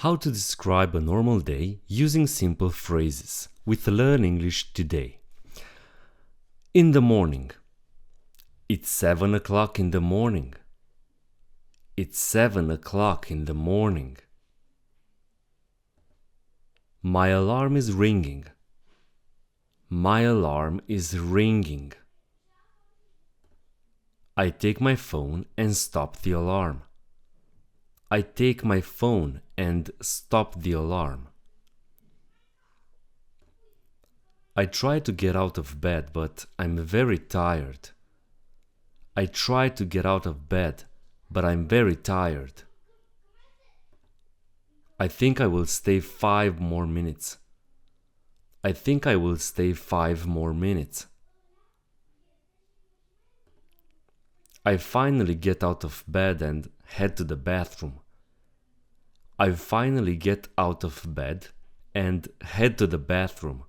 How to describe a normal day using simple phrases with Learn English Today. In the morning. It's 7 o'clock in the morning. It's 7 o'clock in the morning. My alarm is ringing. My alarm is ringing. I take my phone and stop the alarm. I take my phone and stop the alarm. I try to get out of bed, but I'm very tired. I try to get out of bed, but I'm very tired. I think I will stay 5 more minutes. I think I will stay 5 more minutes. I finally get out of bed and head to the bathroom. I finally get out of bed and head to the bathroom.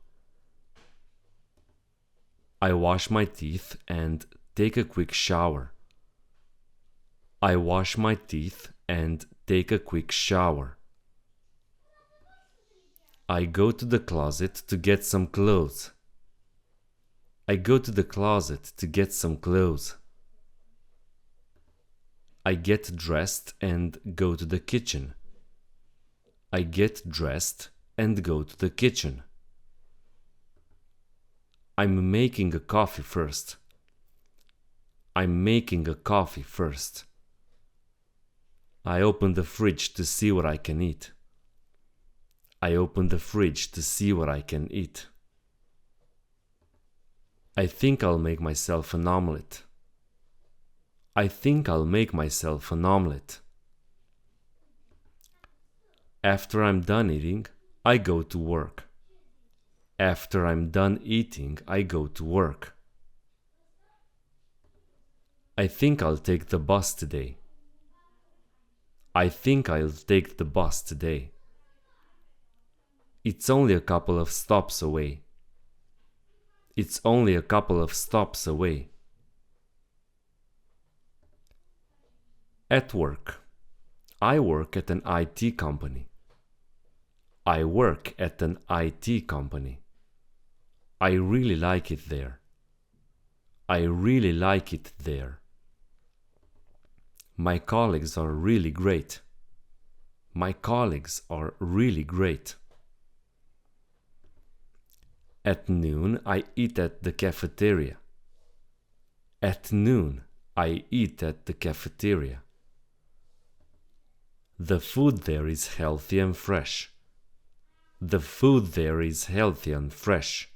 I wash my teeth and take a quick shower. I wash my teeth and take a quick shower. I go to the closet to get some clothes. I go to the closet to get some clothes. I get dressed and go to the kitchen. I get dressed and go to the kitchen. I'm making a coffee first. I'm making a coffee first. I open the fridge to see what I can eat. I open the fridge to see what I can eat. I think I'll make myself an omelette. I think I'll make myself an omelette. After I'm done eating, I go to work. After I'm done eating, I go to work. I think I'll take the bus today. I think I'll take the bus today. It's only a couple of stops away. It's only a couple of stops away. At work. I work at an IT company. I work at an IT company. I really like it there. I really like it there. My colleagues are really great. My colleagues are really great. At noon, I eat at the cafeteria. At noon, I eat at the cafeteria. The food there is healthy and fresh. The food there is healthy and fresh.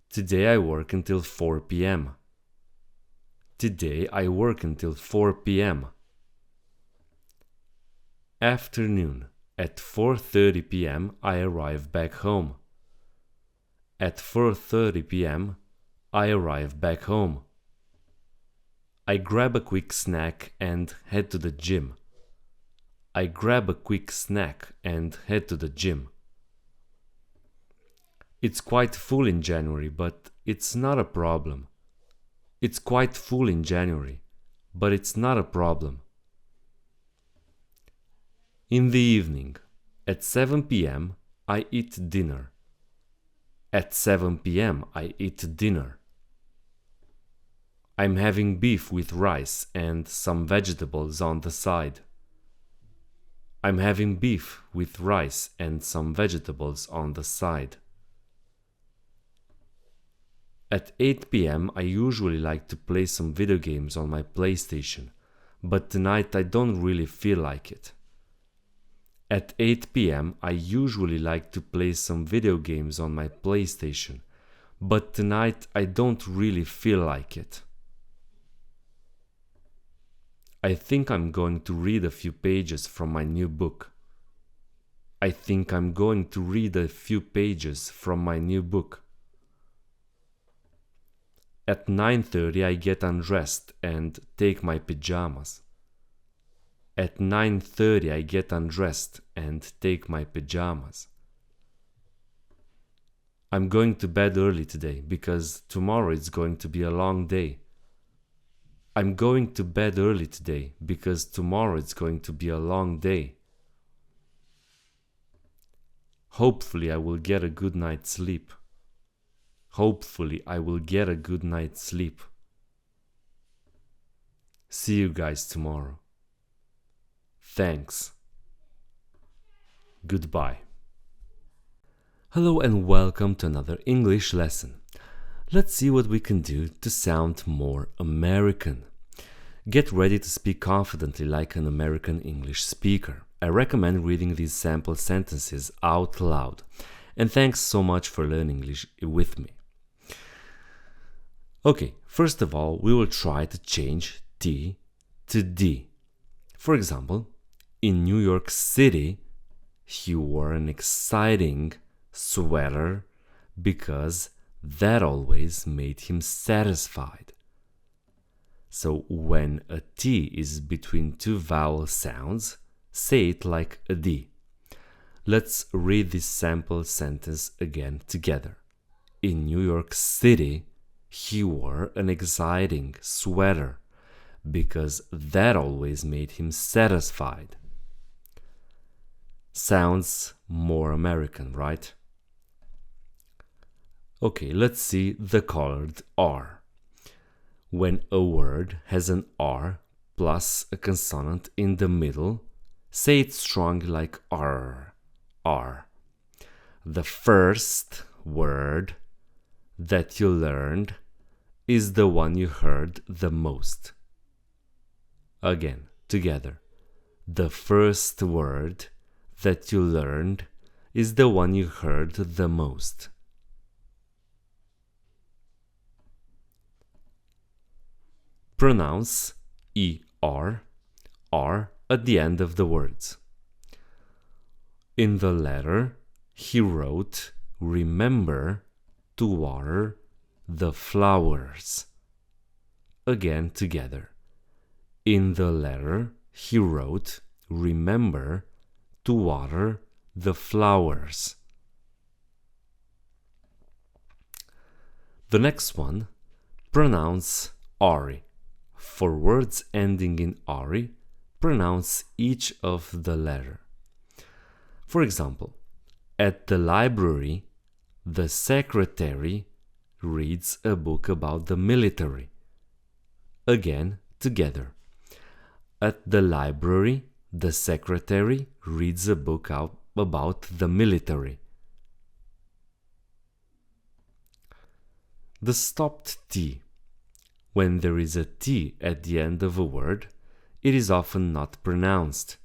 Today I work until 4 p.m. Today I work until 4 p.m. Afternoon. At 4:30 p.m. I arrive back home. At 4:30 p.m. I arrive back home. I grab a quick snack and head to the gym. I grab a quick snack and head to the gym. It's quite full in January, but it's not a problem. It's quite full in January, but it's not a problem. In the evening, at 7 p.m., I eat dinner. At 7 p.m., I eat dinner. I'm having beef with rice and some vegetables on the side. I'm having beef with rice and some vegetables on the side. At 8 p.m. I usually like to play some video games on my PlayStation, but tonight I don't really feel like it. At 8 p.m. I usually like to play some video games on my PlayStation, but tonight I don't really feel like it. I think I'm going to read a few pages from my new book. I think I'm going to read a few pages from my new book. At 9:30 I get undressed and take my pajamas. At 9:30 I get undressed and take my pajamas. I'm going to bed early today because tomorrow is going to be a long day. I'm going to bed early today because tomorrow it's going to be a long day. Hopefully I will get a good night's sleep. Hopefully I will get a good night's sleep. See you guys tomorrow. Thanks. Goodbye. Hello and welcome to another English lesson. Let's see what we can do to sound more American. Get ready to speak confidently like an American English speaker. I recommend reading these sample sentences out loud. And thanks so much for learning English with me. Okay, first of all, we will try to change T to D. For example, in New York City, he wore an exciting sweater because that always made him satisfied. So when a T is between two vowel sounds, say it like a D. Let's read this sample sentence again together. In New York City, he wore an exciting sweater because that always made him satisfied. Sounds more American, right? Okay, let's see the colored R. When a word has an R plus a consonant in the middle, say it strong like R, R. The first word that you learned is the one you heard the most. Again, together. The first word that you learned is the one you heard the most. Pronounce ER, R at the end of the words. In the letter, he wrote, "Remember to water the flowers." Again, together. In the letter, he wrote, "Remember to water the flowers." The next one, pronounce Ari. For words ending in Ari, pronounce each of the letter. For example, at the library, the secretary reads a book about the military. Again, together. At the library, the secretary reads a book about the military. The stopped T. When there is a T at the end of a word, it is often not pronounced.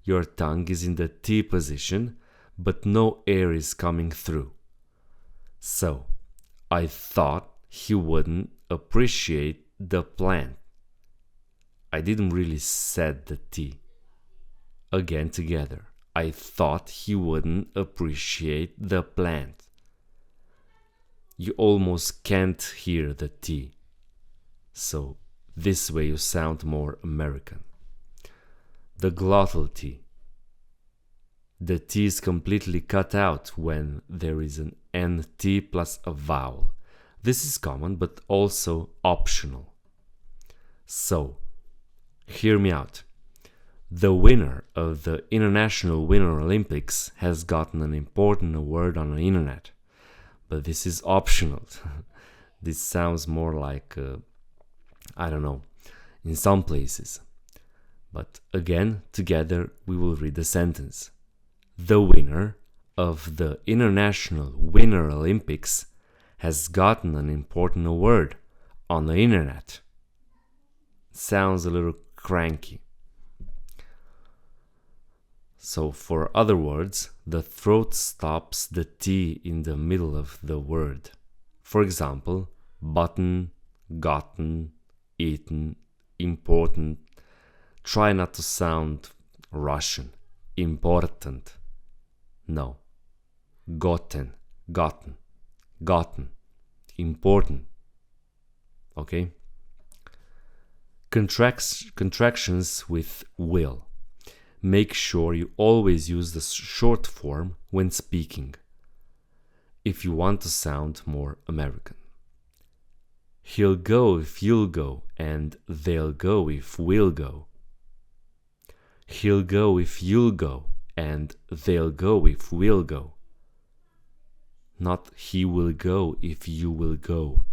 Your tongue is in the T position, but no air is coming through. So, I thought he wouldn't appreciate the plant. I didn't really said the T. Again, together. I thought he wouldn't appreciate the plant. You almost can't hear the T. So, this way you sound more American. The glottal T. The T is completely cut out when there is an NT plus a vowel. This is common but also optional. So, hear me out. The winner of the International Winter Olympics has gotten an important award on the internet. But this is optional. This sounds more like I don't know, in some places. But again, together we will read the sentence. The winner of the International Winter Olympics has gotten an important award on the internet. Sounds a little cranky. So for other words, the throat stops the T in the middle of the word. For example, button, gotten, eaten, important. Try not to sound Russian. Important. No. Gotten, gotten, gotten. Important. Okay? Contractions with will. Make sure you always use the short form when speaking, if you want to sound more American. He'll go if you'll go, and they'll go if we'll go. He'll go if you'll go, and they'll go if we'll go. Not he will go if you will go,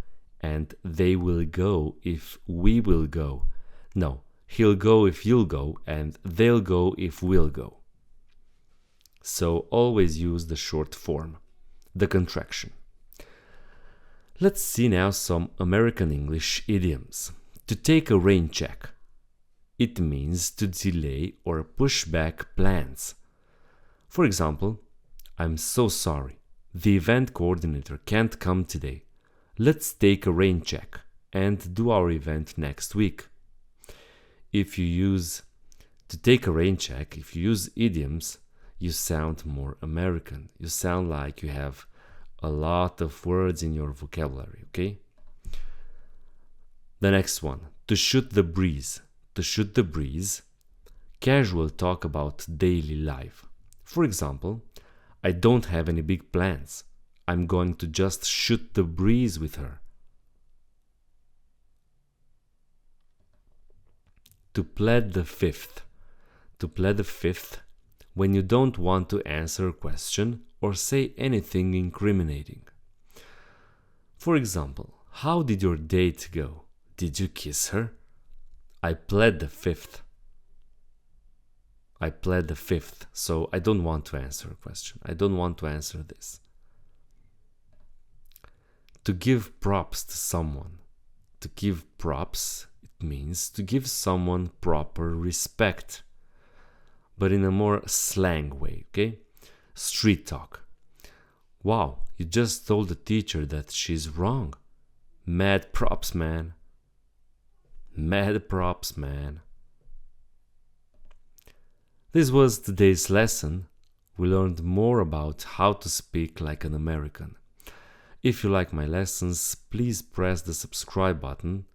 and they will go if we will go. No, he'll go if you'll go, and they'll go if we'll go. So always use the short form, the contraction. Let's see now some American English idioms. To take a rain check. It means to delay or push back plans. For example, I'm so sorry. The event coordinator can't come today. Let's take a rain check and do our event next week. If you use to take a rain check, if you use idioms, you sound more American. You sound like you have a lot of words in your vocabulary, okay? The next one, to shoot the breeze. To shoot the breeze, casual talk about daily life. For example, I don't have any big plans. I'm going to just shoot the breeze with her. To plead the fifth. To plead the fifth, when you don't want to answer a question or say anything incriminating. For example, how did your date go? Did you kiss her? I pled the fifth. I pled the fifth, so I don't want to answer a question. I don't want to answer this. To give props to someone. To give props, it means to give someone proper respect, but in a more slang way, okay? Street talk. Wow, you just told the teacher that she's wrong. Mad props, man. Mad props, man. This was today's lesson. We learned more about how to speak like an American. If you like my lessons, please press the subscribe button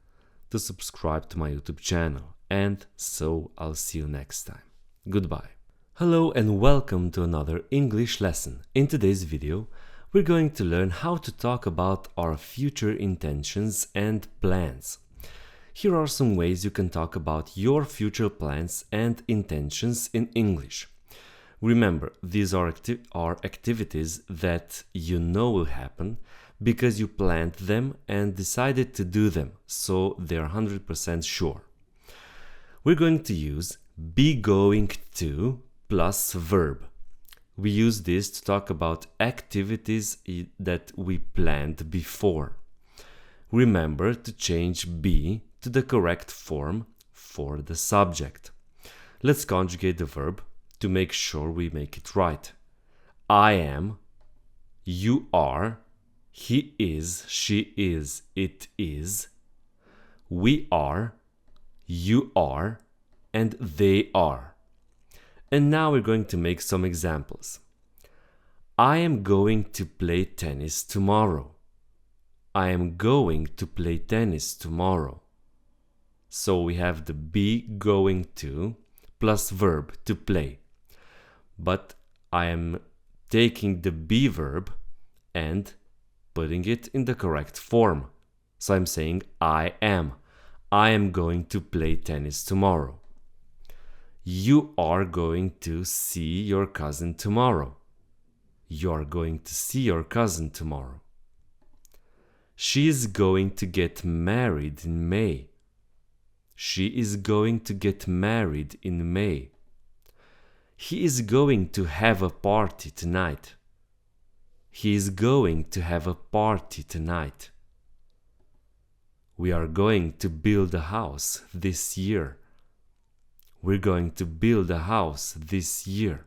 to subscribe to my YouTube channel. And so I'll see you next time. Goodbye. Hello and welcome to another English lesson. In today's video, we're going to learn how to talk about our future intentions and plans. Here are some ways you can talk about your future plans and intentions in English. Remember, these are activities that you know will happen because you planned them and decided to do them, so they're 100% sure. We're going to use be going to plus verb. We use this to talk about activities that we planned before. Remember to change be to the correct form for the subject. Let's conjugate the verb to make sure we make it right. I am, you are, he is, she is, it is, we are, you are, and they are. And now we're going to make some examples. I am going to play tennis tomorrow. I am going to play tennis tomorrow. So we have the be going to plus verb to play. But I am taking the be verb and putting it in the correct form. So I'm saying I am. I am going to play tennis tomorrow. You are going to see your cousin tomorrow. You are going to see your cousin tomorrow. She is going to get married in May. She is going to get married in May. He is going to have a party tonight. He is going to have a party tonight. We are going to build a house this year. We're going to build a house this year.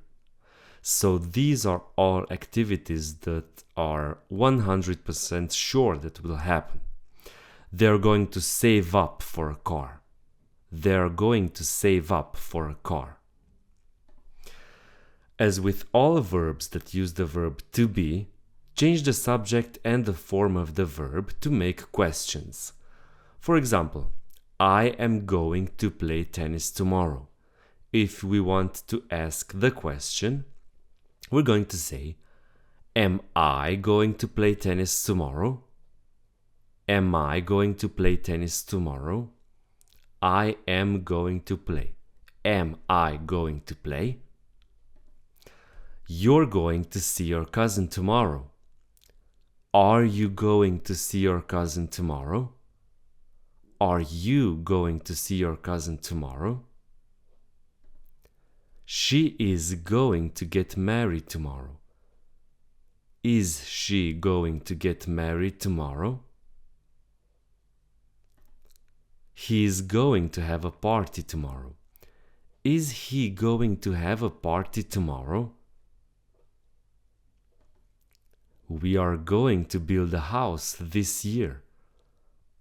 So these are all activities that are 100% sure that will happen. They're going to save up for a car. They're going to save up for a car. As with all verbs that use the verb to be, change the subject and the form of the verb to make questions. For example, I am going to play tennis tomorrow. If we want to ask the question, we're going to say, am I going to play tennis tomorrow? Am I going to play tennis tomorrow? I am going to play. Am I going to play? You're going to see your cousin tomorrow. Are you going to see your cousin tomorrow? Are you going to see your cousin tomorrow? She is going to get married tomorrow. Is she going to get married tomorrow? He is going to have a party tomorrow. Is he going to have a party tomorrow? We are going to build a house this year.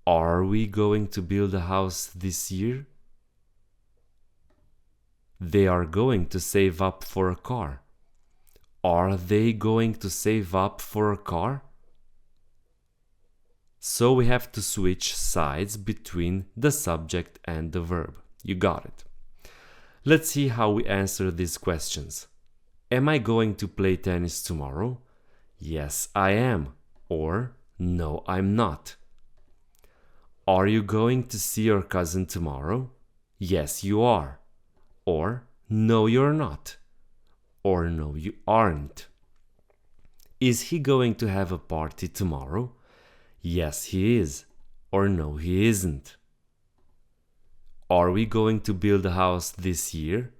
Are we going to build a house this year? They are going to save up for a car. Are they going to save up for a car? So we have to switch sides between the subject and the verb. You got it. Let's see how we answer these questions. Am I going to play tennis tomorrow? Yes, I am. Or, no, I'm not. Are you going to see your cousin tomorrow? Yes, you are. Or, no, you're not. Or, no, you aren't. Is he going to have a party tomorrow? Yes, he is. Or, no, he isn't. Are we going to build a house this year?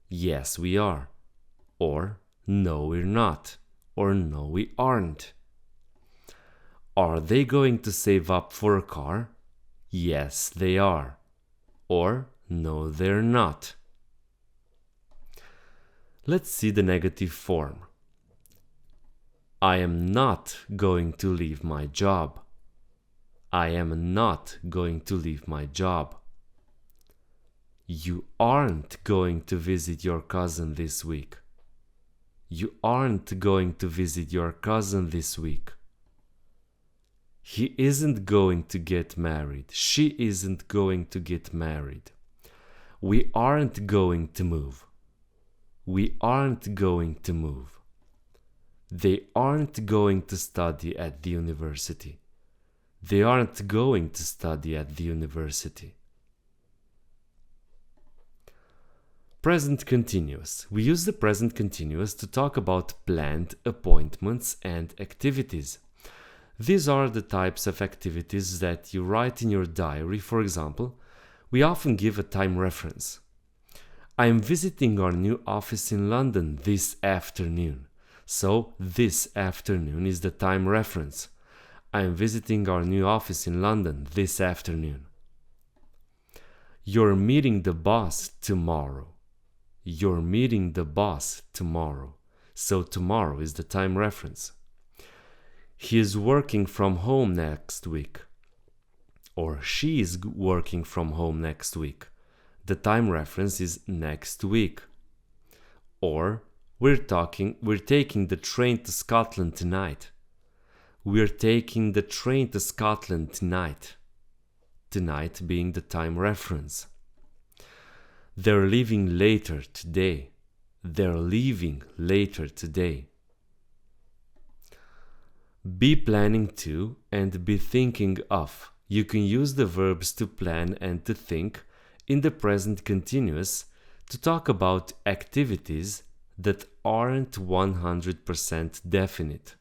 Yes, we are. Or, no, we're not. Or, no, we aren't. Are they going to save up for a car? Yes, they are. Or, no, they're not. Let's see the negative form. I am not going to leave my job. I am not going to leave my job. You aren't going to visit your cousin this week. You aren't going to visit your cousin this week. He isn't going to get married. She isn't going to get married. We aren't going to move. We aren't going to move. They aren't going to study at the university. They aren't going to study at the university. Present continuous. We use the present continuous to talk about planned appointments and activities. These are the types of activities that you write in your diary. For example, we often give a time reference. I am visiting our new office in London this afternoon. So, this afternoon is the time reference. I am visiting our new office in London this afternoon. You're meeting the boss tomorrow. You're meeting the boss tomorrow. So, tomorrow is the time reference. He is working from home next week. Or she is working from home next week. The time reference is next week. Or we're taking the train to Scotland tonight. We're taking the train to Scotland tonight. Tonight being the time reference. They're leaving later today. They're leaving later today. Be planning to and be thinking of. You can use the verbs to plan and to think in the present continuous to talk about activities that aren't 100% definite.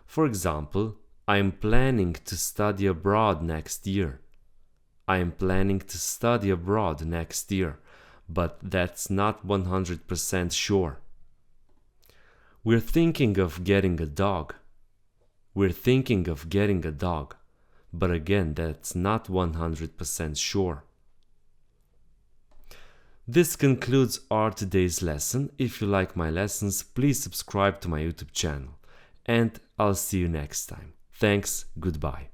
For example, I am planning to study abroad next year. I am planning to study abroad next year, but that's not 100% sure. We're thinking of getting a dog. We're thinking of getting a dog, but again, that's not 100% sure. This concludes our today's lesson. If you like my lessons, please subscribe to my YouTube channel. And I'll see you next time. Thanks, goodbye.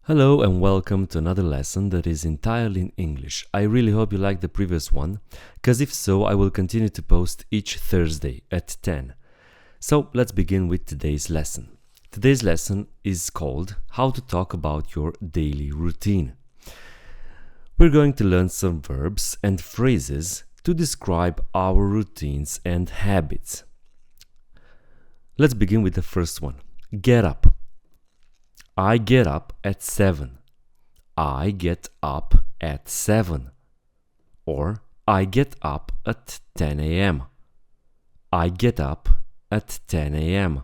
Hello and welcome to another lesson that is entirely in English. I really hope you liked the previous one, because if so, I will continue to post each Thursday at 10. So let's begin with today's lesson. Today's lesson is called How to Talk About Your Daily Routine. We're going to learn some verbs and phrases to describe our routines and habits. Let's begin with the first one. Get up. I get up at 7. I get up at 7. Or I get up at 10 a.m. I get up at 10 a.m.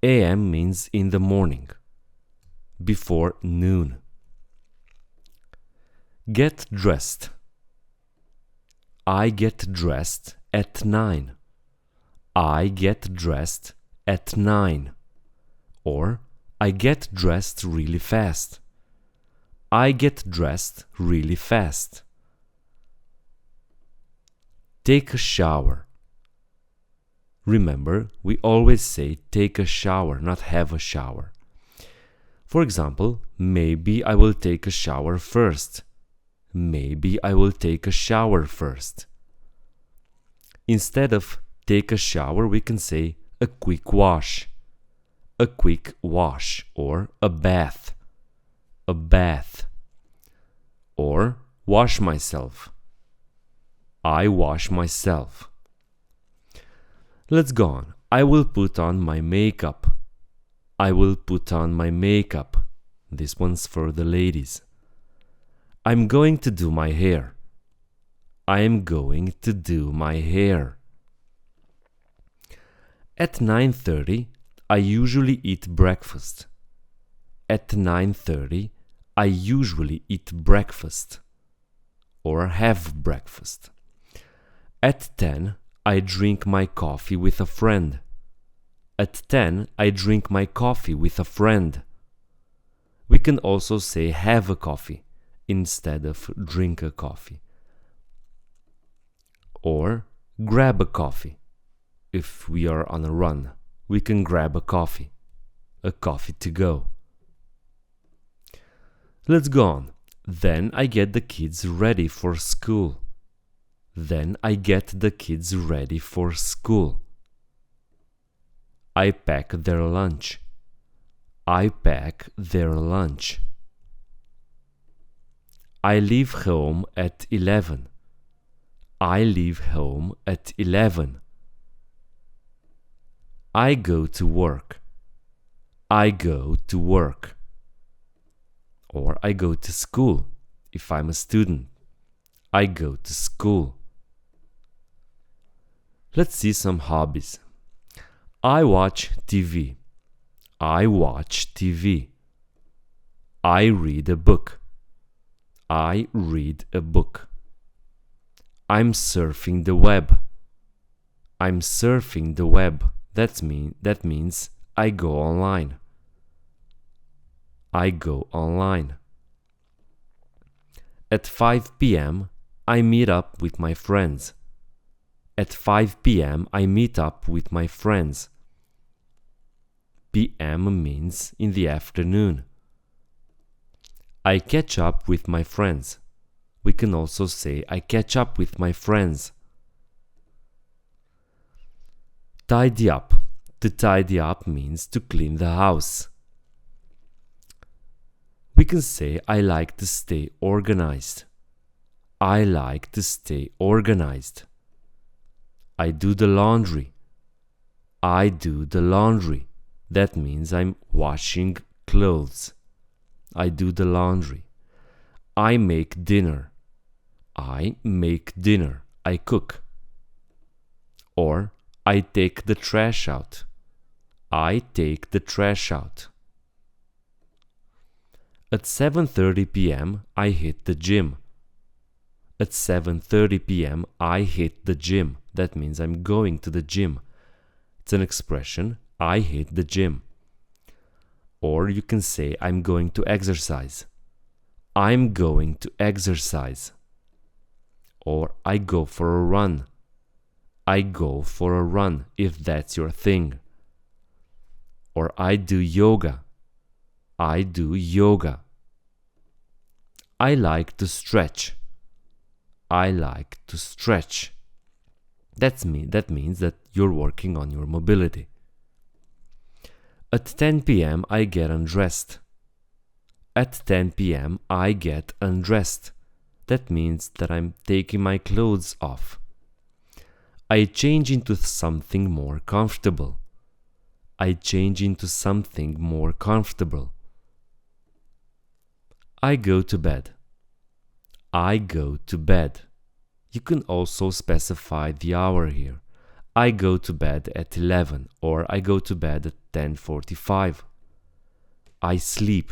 A.m. means in the morning, before noon. Get dressed. I get dressed at 9. I get dressed at 9. Or I get dressed really fast. I get dressed really fast. Take a shower. Remember, we always say take a shower, not have a shower. For example, maybe I will take a shower first. Maybe I will take a shower first. Instead of take a shower, we can say a quick wash. A quick wash or a bath. A bath. Or wash myself. I wash myself. Let's go on. I will put on my makeup. I will put on my makeup. This one's for the ladies. I'm going to do my hair. I am going to do my hair. At 9:30, I usually eat breakfast. At 9:30, I usually eat breakfast. Or have breakfast. At 10, I drink my coffee with a friend. At 10, I drink my coffee with a friend. We can also say have a coffee instead of drink a coffee. Or grab a coffee. If we are on a run, we can grab a coffee to go. Let's go on. Then I get the kids ready for school. Then I get the kids ready for school. I pack their lunch. I pack their lunch. I leave home at 11. I leave home at 11. I go to work. I go to work. Or I go to school if I'm a student. I go to school. Let's see some hobbies. I watch TV. I watch TV. I read a book. I read a book. I'm surfing the web. I'm surfing the web. That means I go online. I go online. At 5 p.m., I meet up with my friends. At 5 p.m., I meet up with my friends. PM means in the afternoon. I catch up with my friends. We can also say I catch up with my friends. Tidy up. To tidy up means to clean the house. We can say I like to stay organized. I like to stay organized. I do the laundry. I do the laundry. That means I'm washing clothes. I do the laundry. I make dinner. I make dinner. I cook. Or I take the trash out. I take the trash out. At 7:30 p.m., I hit the gym. At 7:30 p.m., I hit the gym. That means I'm going to the gym. It's an expression, I hit the gym. Or you can say, I'm going to exercise. I'm going to exercise. Or I go for a run. I go for a run, if that's your thing. Or I do yoga. I do yoga. I like to stretch. I like to stretch. That means that you're working on your mobility. At 10 p.m. I get undressed. At 10 p.m. I get undressed. That means that I'm taking my clothes off. I change into something more comfortable. I change into something more comfortable. I go to bed. I go to bed. You can also specify the hour here. I go to bed at 11 or I go to bed at 10:45. I sleep.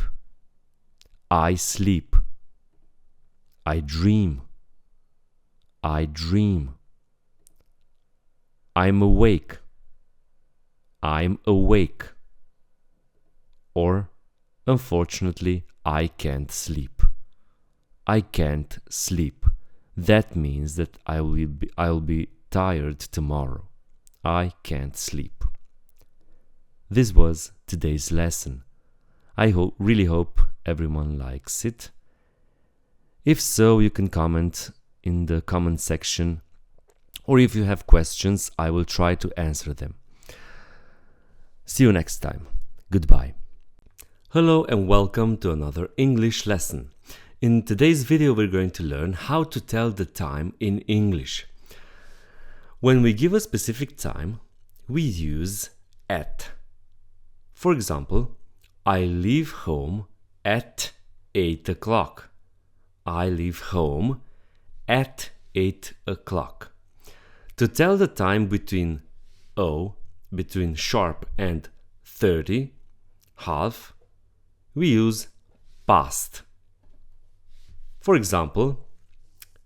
I sleep. I dream. I dream. I'm awake. I'm awake. Or, unfortunately, I can't sleep. I can't sleep. That means that I'll be tired tomorrow. I can't sleep. This was today's lesson. I really hope everyone likes it. If so, you can comment in the comment section, or if you have questions, I will try to answer them. See you next time. Goodbye. Hello and welcome to another English lesson. In today's video, we're going to learn how to tell the time in English. When we give a specific time, we use at. For example, I leave home at 8 o'clock. I leave home at 8 o'clock. To tell the time between sharp and 30, half, we use past. For example,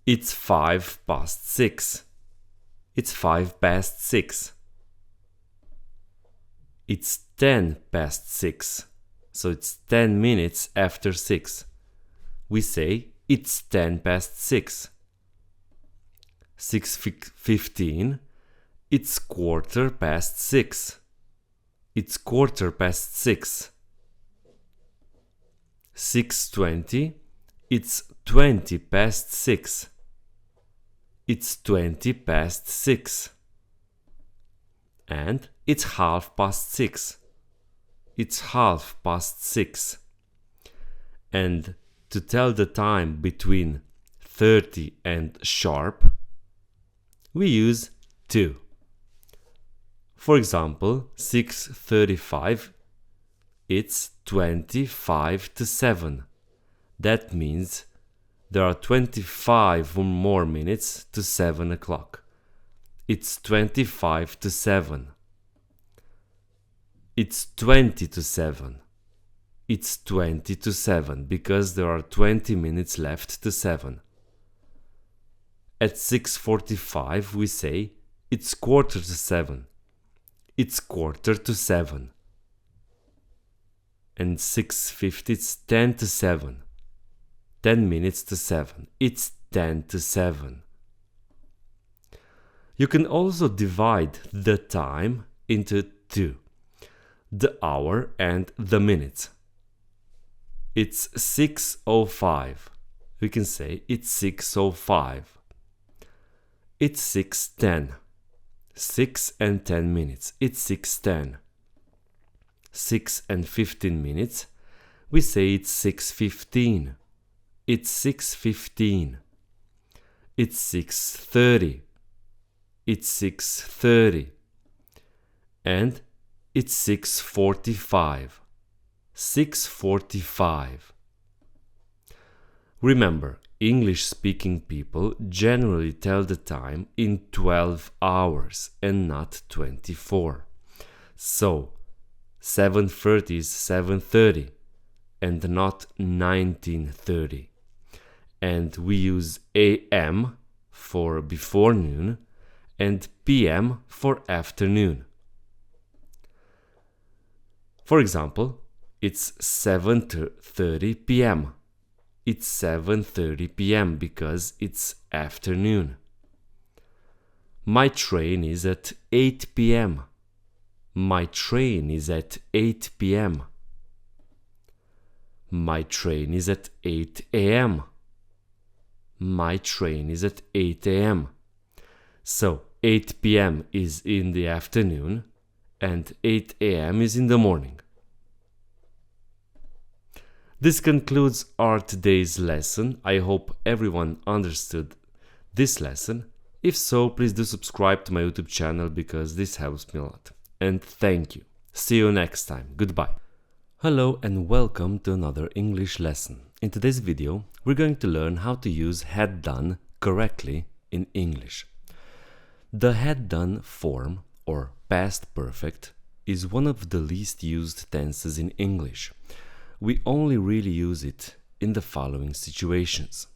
it's 6:05. It's 6:05. It's 6:10. So it's 10 minutes after 6. We say it's 6:10. 6:15. It's 6:15. It's 6:15. 6:20. It's 6:20. It's 6:20. And it's 6:30. It's 6:30. And to tell the time between 30 and sharp, we use to. For example, 6:35, it's 25 to 7. That means there are 25 or more minutes to 7 o'clock. It's 25 to 7. It's 20 to 7. It's 20 to 7 because there are 20 minutes left to 7. At 6:45 we say it's 6:45. It's 6:45. And 6:50 it's 10 to 7. 10 minutes to 7. It's 10 to 7. You can also divide the time into two, the hour and the minute. It's 6:05. We can say it's 6:05. It's 6:10. 6 and 10 minutes. It's 6:10. 6 and 15 minutes. We say it's 6:15. It's 6:15. It's 6:30. It's 6:30. And it's 6:45. 6:45. Remember, English-speaking people generally tell the time in 12 hours and not 24. So, 7:30 is 7:30 and not 19:30. And we use AM for before noon and PM for afternoon. For example, it's 7:30 p.m. It's 7:30 p.m. because it's afternoon. My train is at 8 p.m. My train is at 8 p.m. My train is at 8 a.m. My train is at 8 a.m. So 8 p.m. is in the afternoon and 8 a.m. is in the morning. This concludes our today's lesson. I hope everyone understood this lesson. If so, please do subscribe to my YouTube channel because this helps me a lot. And thank you. See you next time. Goodbye. Hello and welcome to another English lesson. In today's video, we're going to learn how to use had done correctly in English. The had done form, or past perfect, is one of the least used tenses in English. We only really use it in the following situations.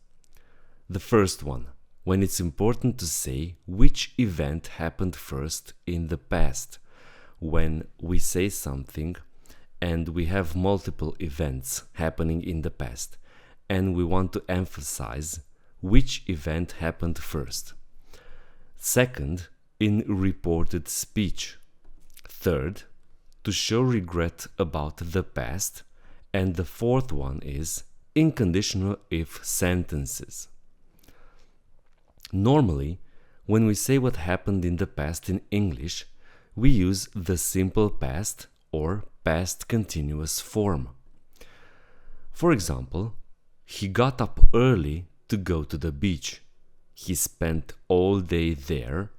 The first one, when it's important to say which event happened first in the past. When we say something and we have multiple events happening in the past, and we want to emphasize which event happened first. Second, in reported speech. Third, to show regret about the past. And the fourth one is in conditional if sentences. Normally, when we say what happened in the past in English, we use the simple past or past continuous form. For example, he got up early to go to the beach. He spent all day there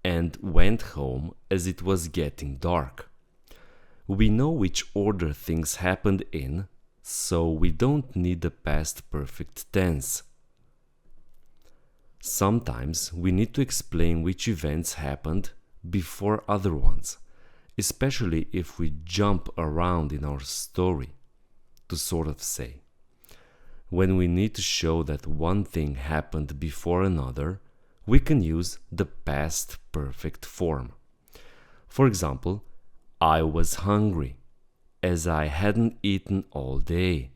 and went home as it was getting dark. We know which order things happened in, so we don't need the past perfect tense. Sometimes we need to explain which events happened before other ones, especially if we jump around in our story, to sort of say. When we need to show that one thing happened before another, we can use the past perfect form. For example, I was hungry, as I hadn't eaten all day.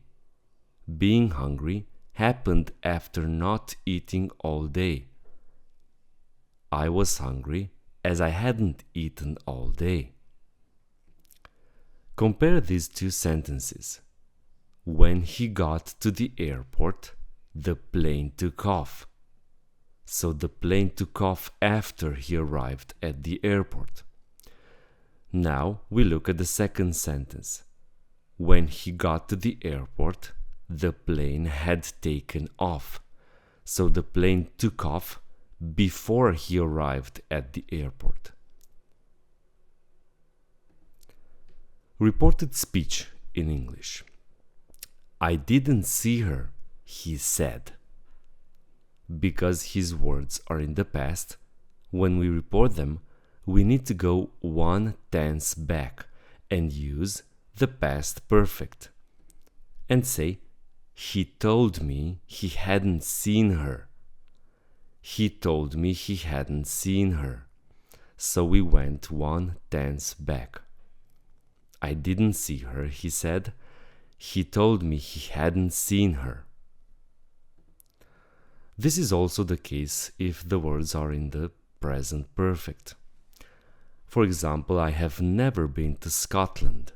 Being hungry happened after not eating all day. I was hungry, as I hadn't eaten all day. Compare these two sentences. When he got to the airport, the plane took off. So the plane took off after he arrived at the airport. Now we look at the second sentence. When he got to the airport, the plane had taken off. So the plane took off before he arrived at the airport. Reported speech in English. I didn't see her, he said. Because his words are in the past, when we report them, we need to go one tense back and use the past perfect. And say, he told me he hadn't seen her. He told me he hadn't seen her. So we went one tense back. I didn't see her, he said. He told me he hadn't seen her. This is also the case if the words are in the present perfect. For example, I have never been to Scotland.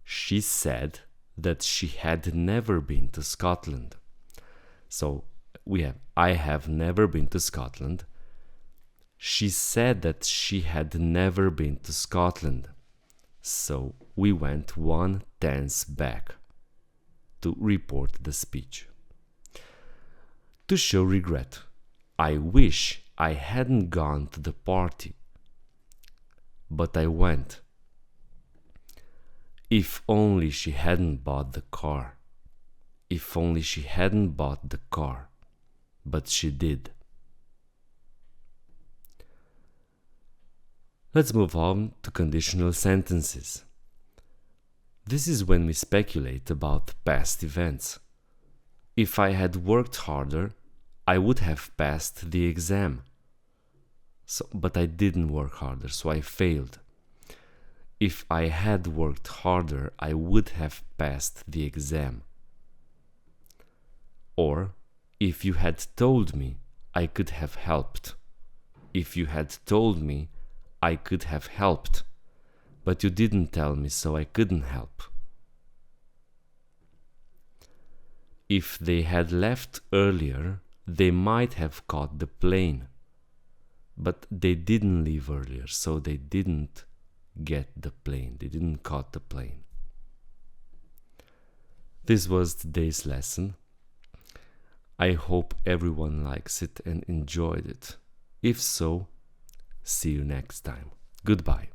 She said that she had never been to Scotland. So we have I have never been to Scotland. She said that she had never been to Scotland. So we went one tense back to report the speech. To show regret. I wish I hadn't gone to the party. But I went. If only she hadn't bought the car. If only she hadn't bought the car. But she did. Let's move on to conditional sentences. This is when we speculate about past events. If I had worked harder, I would have passed the exam. But I didn't work harder, so I failed. If I had worked harder, I would have passed the exam. Or, if you had told me, I could have helped. If you had told me, I could have helped. But you didn't tell me, so I couldn't help. If they had left earlier, they might have caught the plane. But they didn't leave earlier, so they didn't get the plane. They didn't caught the plane. This was today's lesson. I hope everyone likes it and enjoyed it. If so, see you next time. Goodbye.